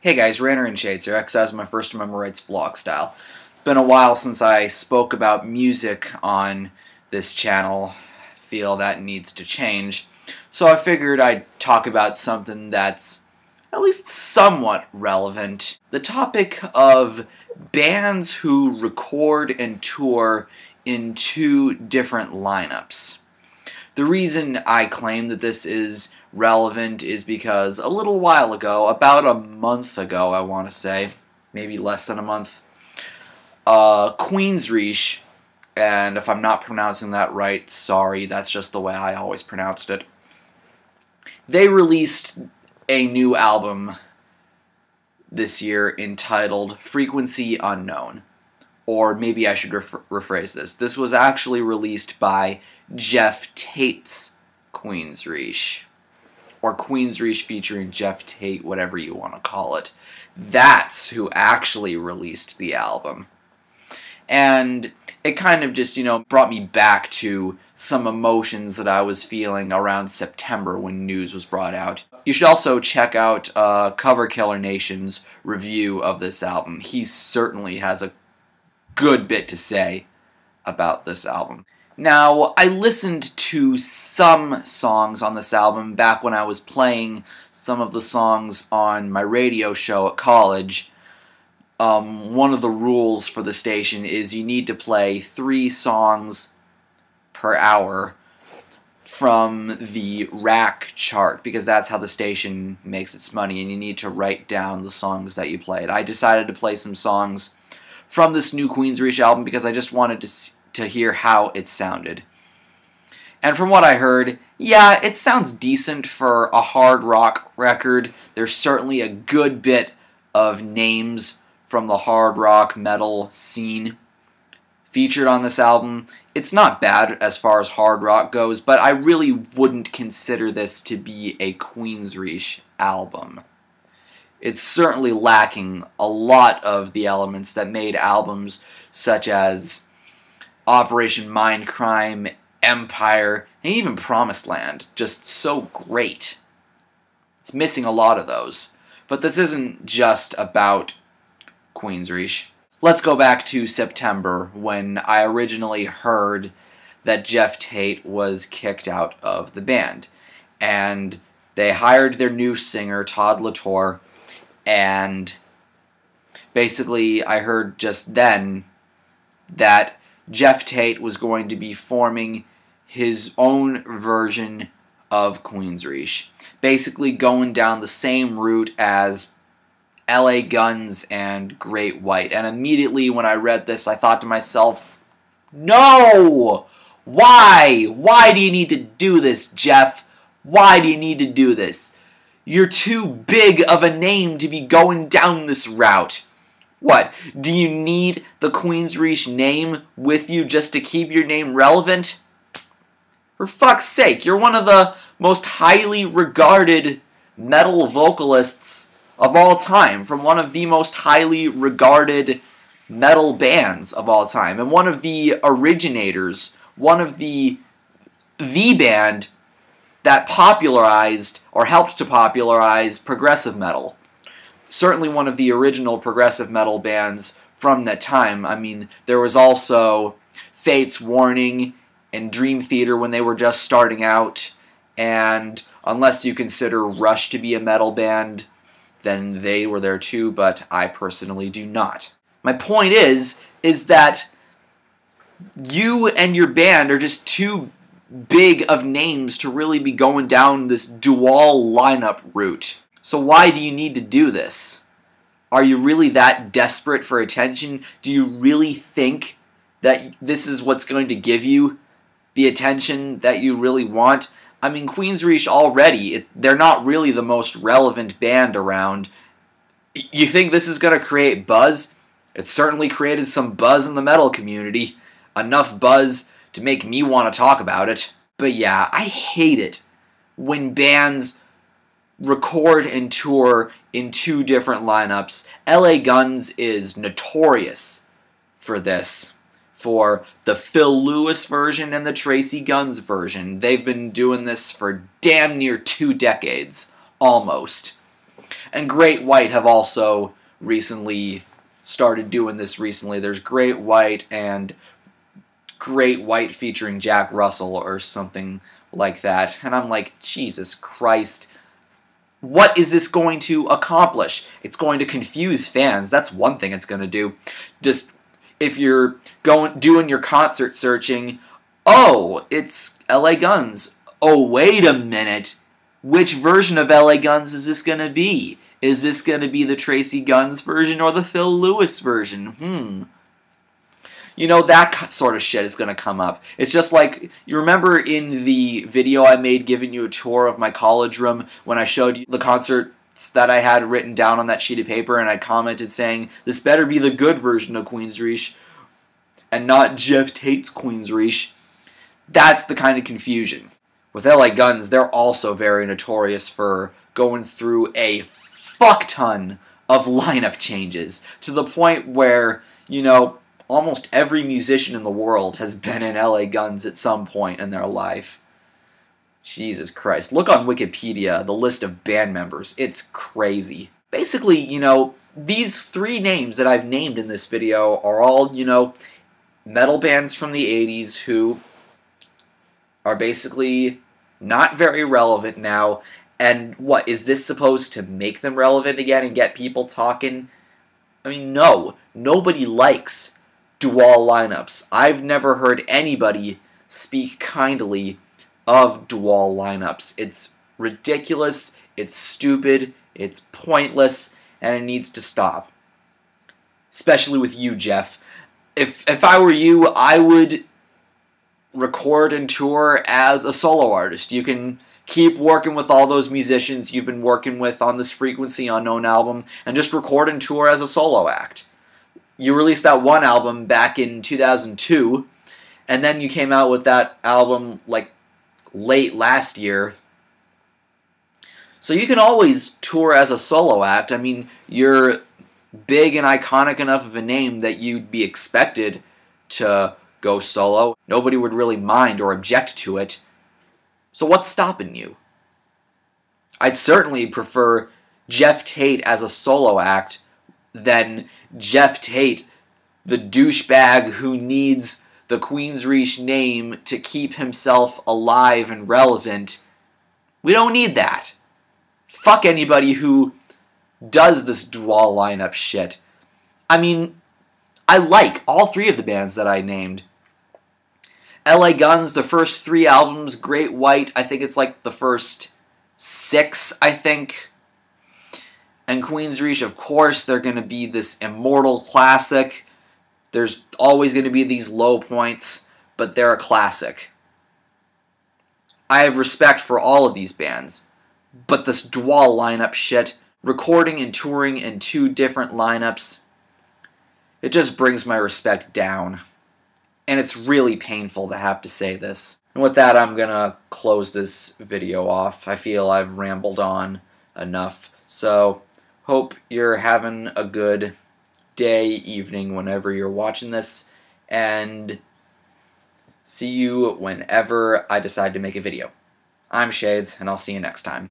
Hey guys, RanterInShades here. X as my first Remember Rights vlog style. Been a while since I spoke about music on this channel. Feel that needs to change. So I figured I'd talk about something that's at least somewhat relevant. The topic of bands who record and tour in two different lineups. The reason I claim that this is relevant is because a little while ago, about a month ago I want to say, maybe less than a month, Queensrÿche, and if I'm not pronouncing that right, sorry, that's just the way I always pronounced it, they released a new album this year entitled Frequency Unknown. Or maybe I should rephrase this. This was actually released by Geoff Tate's Queensrÿche. Or Queensrÿche featuring Geoff Tate, whatever you want to call it. That's who actually released the album. And it kind of just, brought me back to some emotions that I was feeling around September when news was brought out. You should also check out Cover Killer Nation's review of this album. He certainly has a good bit to say about this album. Now, I listened to some songs on this album back when I was playing some of the songs on my radio show at college. One of the rules for the station is you need to play 3 songs per hour from the rack chart, because that's how the station makes its money, and you need to write down the songs that you played. I decided to play some songs from this new Queensrÿche album because I just wanted to hear how it sounded. And from what I heard, yeah, it sounds decent for a hard rock record. There's certainly a good bit of names from the hard rock metal scene featured on this album. It's not bad as far as hard rock goes, but I really wouldn't consider this to be a Queensrÿche album. It's certainly lacking a lot of the elements that made albums such as Operation Mindcrime, Empire, and even Promised Land just so great. It's missing a lot of those. But this isn't just about Queensrÿche. Let's go back to September, when I originally heard that Geoff Tate was kicked out of the band. And they hired their new singer, Todd Latour, and basically I heard just then that Geoff Tate was going to be forming his own version of Queensrÿche. Basically going down the same route as LA Guns and Great White. And immediately when I read this, I thought to myself, no! Why? Why do you need to do this, Geoff? Why do you need to do this? You're too big of a name to be going down this route. What, do you need the Queensrÿche name with you just to keep your name relevant? For fuck's sake, you're one of the most highly regarded metal vocalists of all time, from one of the most highly regarded metal bands of all time, and one of the originators, one of the band that popularized, or helped to popularize, progressive metal. Certainly one of the original progressive metal bands from that time. I mean, there was also Fate's Warning and Dream Theater when they were just starting out, and unless you consider Rush to be a metal band, then they were there too, but I personally do not. My point is that you and your band are just too big of names to really be going down this dual lineup route. So why do you need to do this? Are you really that desperate for attention? Do you really think that this is what's going to give you the attention that you really want? I mean, Queensrÿche already, they're not really the most relevant band around. You think this is going to create buzz? It certainly created some buzz in the metal community. Enough buzz to make me want to talk about it. But yeah, I hate it when bands record and tour in 2 different lineups. LA Guns is notorious for this. For the Phil Lewis version and the Tracy Guns version. They've been doing this for damn near 2 decades. Almost. And Great White have also recently started doing this recently. There's Great White and Great White featuring Jack Russell or something like that. And I'm like, Jesus Christ. What is this going to accomplish? It's going to confuse fans. That's one thing it's going to do. Just if you're doing your concert searching, oh, it's LA Guns. Oh, wait a minute. Which version of LA Guns is this going to be? Is this going to be the Tracy Guns version or the Phil Lewis version? You know, that sort of shit is going to come up. It's just like, you remember in the video I made giving you a tour of my college room when I showed you the concerts that I had written down on that sheet of paper, and I commented saying, this better be the good version of Queensrÿche and not Jeff Tate's Queensrÿche. That's the kind of confusion. With LA Guns, they're also very notorious for going through a fuck ton of lineup changes to the point where, you know, almost every musician in the world has been in LA Guns at some point in their life. Jesus Christ. Look on Wikipedia, the list of band members. It's crazy. Basically, you know, these three names that I've named in this video are all, you know, metal bands from the 80s who are basically not very relevant now. And what, is this supposed to make them relevant again and get people talking? I mean, no. Nobody likes Dual lineups. I've never heard anybody speak kindly of Dual lineups. It's ridiculous, it's stupid, it's pointless, and it needs to stop. Especially with you, Jeff. If I were you, I would record and tour as a solo artist. You can keep working with all those musicians you've been working with on this Frequency Unknown album and just record and tour as a solo act. You released that one album back in 2002, and then you came out with that album like late last year. So you can always tour as a solo act. I mean, you're big and iconic enough of a name that you'd be expected to go solo. Nobody would really mind or object to it. So what's stopping you? I'd certainly prefer Jeff Tate as a solo act than Jeff Tate, the douchebag who needs the Queensrÿche name to keep himself alive and relevant. We don't need that. Fuck anybody who does this dual lineup shit. I mean, I like all three of the bands that I named. LA Guns, the first 3 albums, Great White, I think it's like the first 6, I think. And Queensrÿche, of course, they're going to be this immortal classic. There's always going to be these low points, but they're a classic. I have respect for all of these bands. But this dual lineup shit, recording and touring in 2 different lineups, it just brings my respect down. And it's really painful to have to say this. And with that, I'm going to close this video off. I feel I've rambled on enough. So, hope you're having a good day, evening, whenever you're watching this. And see you whenever I decide to make a video. I'm Shades, and I'll see you next time.